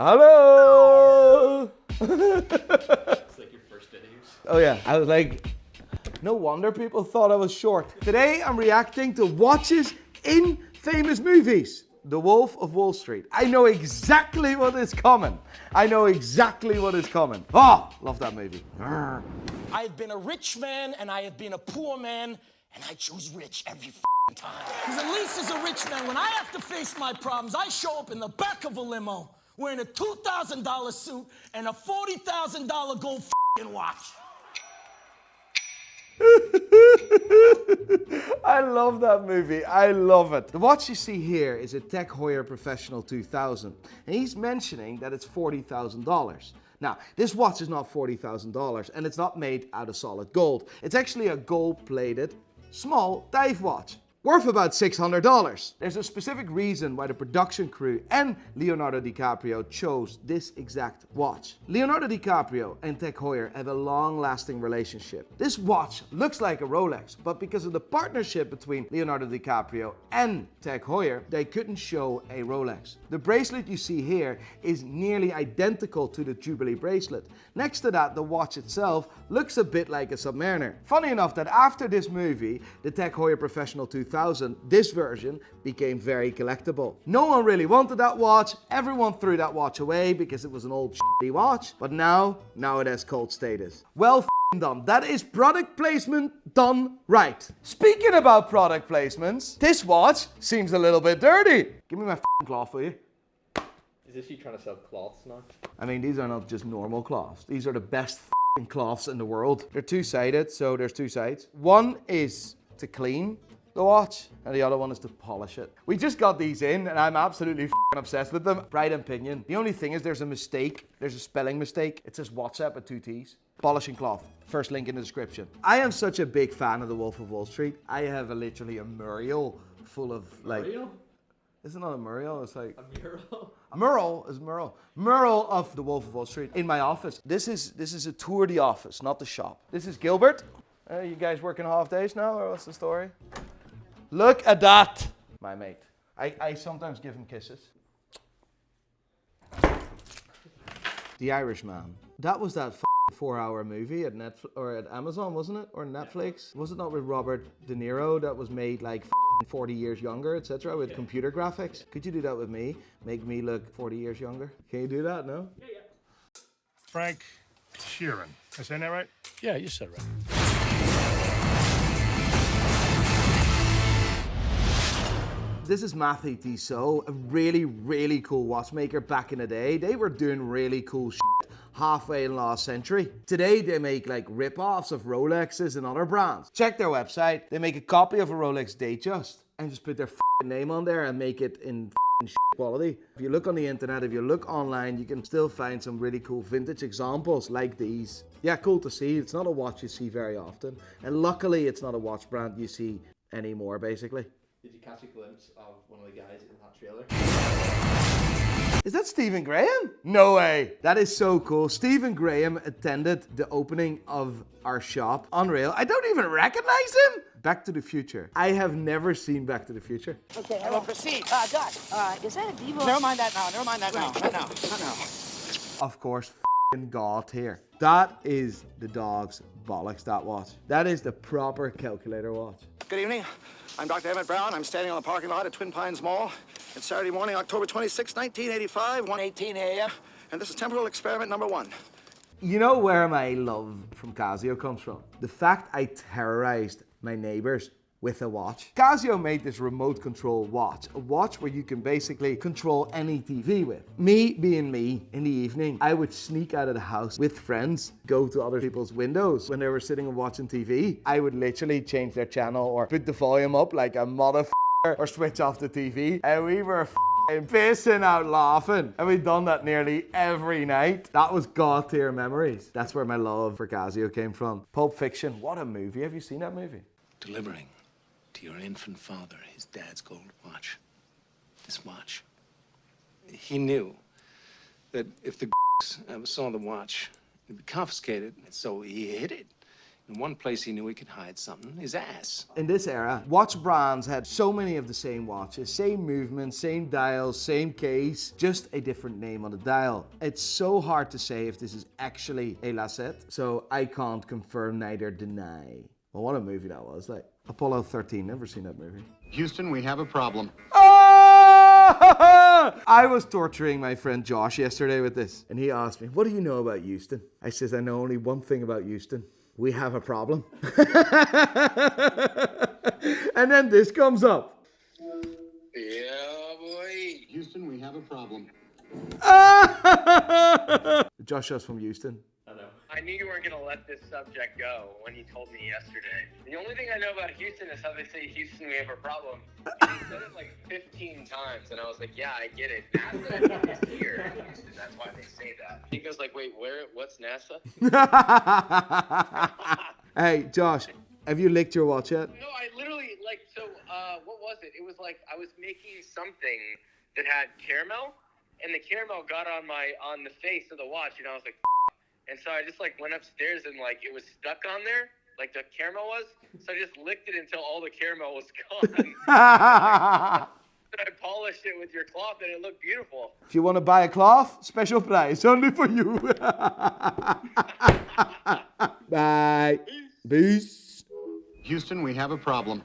Hello! It's like your first interviews. Oh yeah, I was like, no wonder people thought I was short. Today I'm reacting to watches in famous movies. The Wolf of Wall Street. I know exactly what is coming. Oh, love that movie. I have been a rich man and I have been a poor man, and I choose rich every time. Because at least as a rich man, when I have to face my problems, I show up in the back of a limo wearing a $2,000 suit and a $40,000 gold watch. I love that movie. I love it. The watch you see here is a Tag Heuer Professional 2000. And he's mentioning that it's $40,000. Now, this watch is not $40,000 and it's not made out of solid gold. It's actually a gold-plated, small dive watch. Worth about $600. There's a specific reason why the production crew and Leonardo DiCaprio chose this exact watch. Leonardo DiCaprio and Tag Heuer have a long-lasting relationship. This watch looks like a Rolex, but because of the partnership between Leonardo DiCaprio and Tag Heuer, they couldn't show a Rolex. The bracelet you see here is nearly identical to the Jubilee bracelet. Next to that, the watch itself looks a bit like a Submariner. Funny enough that after this movie, the Tag Heuer Professional 2000, this version became very collectible. No one really wanted that watch. Everyone threw that watch away because it was an old shitty watch. But now it has cult status. Well done. That is product placement done right. Speaking about product placements, this watch seems a little bit dirty. Give me my cloth, will you? Is this you trying to sell cloths now? I mean, these are not just normal cloths. These are the best cloths in the world. They're two-sided, so there's two sides. One is to clean the watch, and the other one is to polish it. We just got these in, and I'm absolutely obsessed with them. Pride and Pinion. The only thing is there's a mistake. There's a spelling mistake. It says WhatsApp with 2 T's. Polishing cloth. First link in the description. I am such a big fan of The Wolf of Wall Street. I have literally a mural full of like... Mural? Is it not a mural? It's like... A mural? A mural is mural. Mural of The Wolf of Wall Street in my office. This is a tour of the office, not the shop. This is Gilbert. You guys working half days now, or what's the story? Look at that, my mate. I sometimes give him kisses. The Irishman. That was that 4-hour movie at Netflix or at Amazon, wasn't it? Or Netflix? Was it not with Robert De Niro that was made like 40 years younger, etc. with computer graphics? Could you do that with me? Make me look 40 years younger? Can you do that, no? Yeah. Frank Sheeran. Am I saying that right? Yeah, you said right. This is Matthew Tissot, a really, really cool watchmaker back in the day. They were doing really cool shit halfway in last century. Today, they make like rip-offs of Rolexes and other brands. Check their website. They make a copy of a Rolex Datejust and just put their name on there and make it in shit quality. If you look on the internet, if you look online, you can still find some really cool vintage examples like these. Yeah, cool to see. It's not a watch you see very often. And luckily, it's not a watch brand you see anymore, basically. Did you catch a glimpse of one of the guys in that trailer? Is that Stephen Graham? No way. That is so cool. Stephen Graham attended the opening of our shop. Unreal. I don't even recognize him. Back to the Future. I have never seen Back to the Future. Okay, I will proceed. Doc, is that a Devo? Never mind that now. Not now. Of course, God here. That is the dog's bollocks, that watch. That is the proper calculator watch. Good evening. I'm Dr. Emmett Brown. I'm standing on the parking lot at Twin Pines Mall. It's Saturday morning, October 26, 1985, 1:18 a.m. And this is temporal experiment number 1. You know where my love from Casio comes from? The fact I terrorized my neighbors with a watch. Casio made this remote control watch, a watch where you can basically control any TV with. Me being me, in the evening, I would sneak out of the house with friends, go to other people's windows when they were sitting and watching TV. I would literally change their channel or put the volume up like a motherfucker or switch off the TV. And we were pissing out laughing. And we'd done that nearly every night. That was God tier memories. That's where my love for Casio came from. Pulp Fiction, what a movie. Have you seen that movie? Delivering to your infant father his dad's gold watch. This watch. He knew that if the ever saw the watch, it'd be confiscated, and so he hid it And one place he knew he could hide something, his ass. In this era, watch brands had so many of the same watches, same movement, same dials, same case, just a different name on the dial. It's so hard to say if this is actually a Lacette, so I can't confirm neither deny. Well, what a movie that was, like Apollo 13, never seen that movie. Houston, we have a problem. I was torturing my friend Josh yesterday with this, and he asked me, what do you know about Houston? I says, I know only one thing about Houston. We have a problem. And then this comes up. Yeah, boy. Houston, we have a problem. Josh is from Houston. I know. I knew you weren't going to let this subject go when you told me yesterday. The only thing I know about Houston is how they say, Houston, we have a problem. And he said it like 15 times, and I was like, yeah, I get it. NASA is here in Houston. That's why they say that. He goes like, wait, what's NASA? Hey, Josh, have you licked your watch yet? No, I literally, what was it? It was like I was making something that had caramel, and the caramel got on the face of the watch, and I was like, and so I just went upstairs and it was stuck on there, like the caramel was. So I just licked it until all the caramel was gone. Then I polished it with your cloth and it looked beautiful. If you want to buy a cloth, special price, only for you. Bye. Peace. Houston, we have a problem.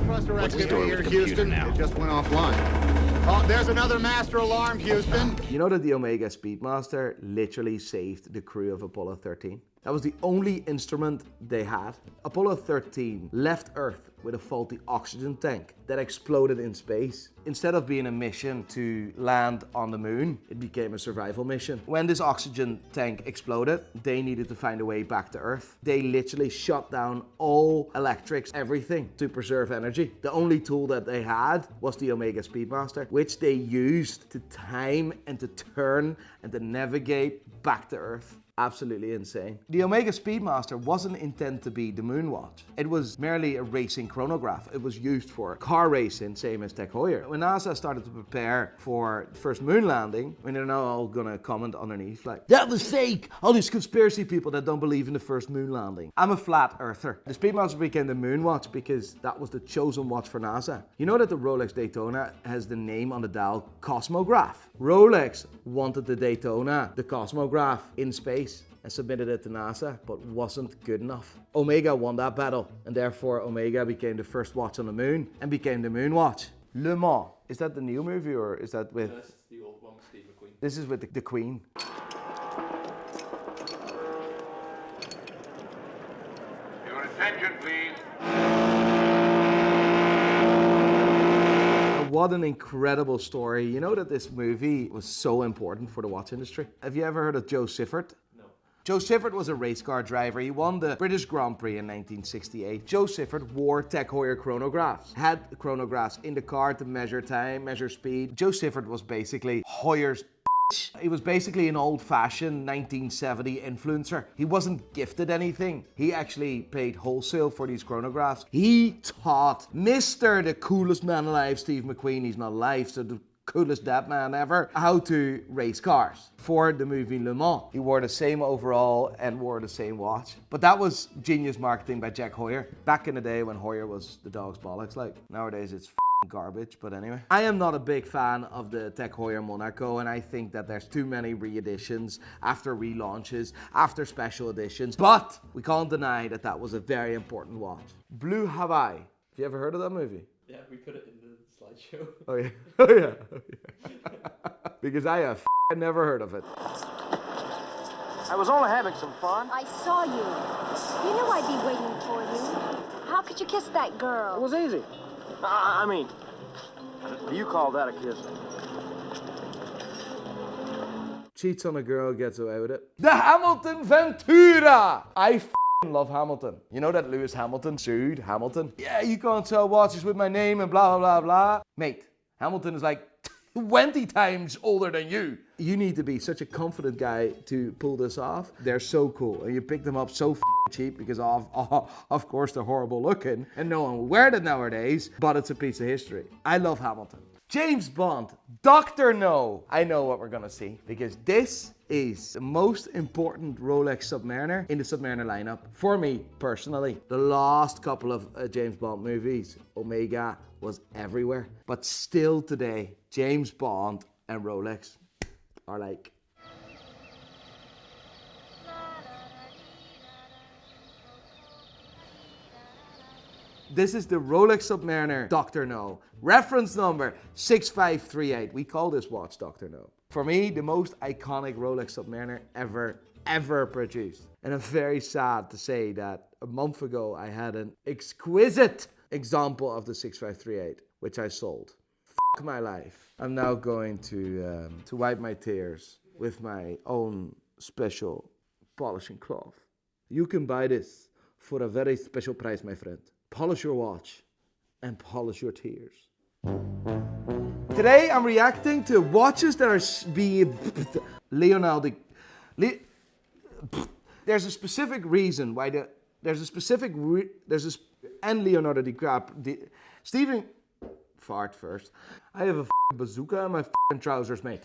What's the story with the computer now? It just went offline. Oh, there's another master alarm, Houston. You know that the Omega Speedmaster literally saved the crew of Apollo 13? That was the only instrument they had. Apollo 13 left Earth with a faulty oxygen tank that exploded in space. Instead of being a mission to land on the moon, it became a survival mission. When this oxygen tank exploded, they needed to find a way back to Earth. They literally shut down all electrics, everything, to preserve energy. The only tool that they had was the Omega Speedmaster, which they used to time and to turn and to navigate back to Earth. Absolutely insane. The Omega Speedmaster wasn't intended to be the moon watch. It was merely a racing chronograph. It was used for car racing, same as Tech Heuer. When NASA started to prepare for the first moon landing, when they're now all gonna comment underneath that was fake, all these conspiracy people that don't believe in the first moon landing. I'm a flat earther. The Speedmaster became the moon watch because that was the chosen watch for NASA. You know that the Rolex Daytona has the name on the dial Cosmograph. Rolex wanted the Daytona, the Cosmograph, in space and submitted it to NASA, but wasn't good enough. Omega won that battle, and therefore Omega became the first watch on the moon and became the moon watch. Le Mans, is that the new movie or is that with... That's the old one with Steve McQueen. This is with the Queen. Your attention, please. What an incredible story. You know that this movie was so important for the watch industry? Have you ever heard of Joe Siffert? No. Joe Siffert was a race car driver. He won the British Grand Prix in 1968. Joe Siffert wore Tech Heuer chronographs, had chronographs in the car to measure time, measure speed. Joe Siffert was basically Heuer's He was basically an old-fashioned 1970 influencer. He wasn't gifted anything. He actually paid wholesale for these chronographs. He taught Mr. the coolest man alive, Steve McQueen, he's not alive, so the coolest dead man ever, how to race cars for the movie Le Mans. He wore the same overall and wore the same watch. But that was genius marketing by Jack Heuer. Back in the day when Heuer was the dog's bollocks, nowadays it's garbage, but anyway. I am not a big fan of the Tech Heuer Monaco, and I think that there's too many re-editions, after relaunches, after special editions, but we can't deny that that was a very important watch. Blue Hawaii. Have you ever heard of that movie? Yeah, we put it in the slideshow. Oh yeah. Oh yeah. Because I have never heard of it. I was only having some fun. I saw you. You knew I'd be waiting for you. How could you kiss that girl? It was easy. I mean, you call that a kiss? Cheats on a girl, gets away with it. The Hamilton Ventura! I love Hamilton. You know that Lewis Hamilton sued Hamilton? Yeah, you can't sell watches with my name and blah, blah, blah, blah. Mate, Hamilton is like 20 times older than you. You need to be such a confident guy to pull this off. They're so cool. And you pick them up so cheap because of course they're horrible looking and no one will wear them nowadays, but it's a piece of history. I love Hamilton. James Bond, Dr. No. I know what we're gonna see because this is the most important Rolex Submariner in the Submariner lineup for me personally. The last couple of James Bond movies, Omega was everywhere, but still today, James Bond and Rolex are like. This is the Rolex Submariner Dr. No. Reference number 6538. We call this watch Dr. No. For me, the most iconic Rolex Submariner ever produced. And I'm very sad to say that a month ago I had an exquisite example of the 6538, which I sold. F*** my life. I'm now going to wipe my tears with my own special polishing cloth. You can buy this for a very special price, my friend. Polish your watch and polish your tears. Today I'm reacting to watches that are being Leonard. There's a specific reason why and Leonardo DiCaprio. Stephen, fart first. I have a bazooka in my trousers, mate.